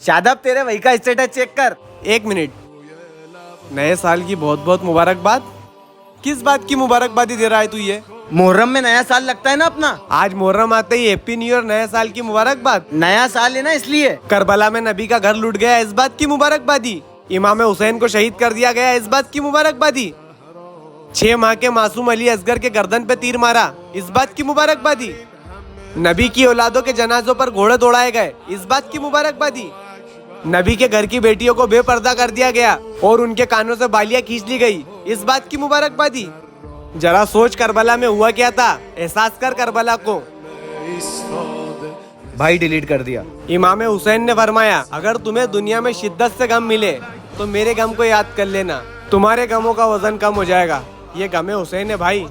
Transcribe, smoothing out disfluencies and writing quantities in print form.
शादाब, तेरे वही का स्टेटस चेक कर। 1 मिनट। नए साल की बहुत बहुत मुबारकबाद। किस बात की मुबारकबादी दे रहा है तू ये? मुहर्रम में नया साल लगता है ना अपना। आज मुहर्रम आते ही हैप्पी न्यू ईयर, नए साल की मुबारकबाद। नया साल है ना इसलिए। करबला में नबी का घर लूट गया, इस बात की मुबारकबादी। इमाम हुसैन को शहीद कर दिया गया, इस बात की मुबारकबादी। 6 माह के मासूम अली असगर के गर्दन पे तीर मारा, इस बात की मुबारकबादी। नबी की औलादों के जनाजों पर घोड़े दौड़ाए गए, इस बात की मुबारकबादी। नबी के घर की बेटियों को बेपर्दा कर दिया गया और उनके कानों से बालियां खींच ली गई, इस बात की मुबारकबादी। जरा सोच करबला में हुआ क्या था, एहसास कर करबला को। भाई डिलीट कर दिया। इमाम हुसैन ने फरमाया, अगर तुम्हें दुनिया में शिद्दत से गम मिले तो मेरे गम को याद कर लेना, तुम्हारे गमों का वजन कम हो जाएगा। ये गमे हुसैन है भाई।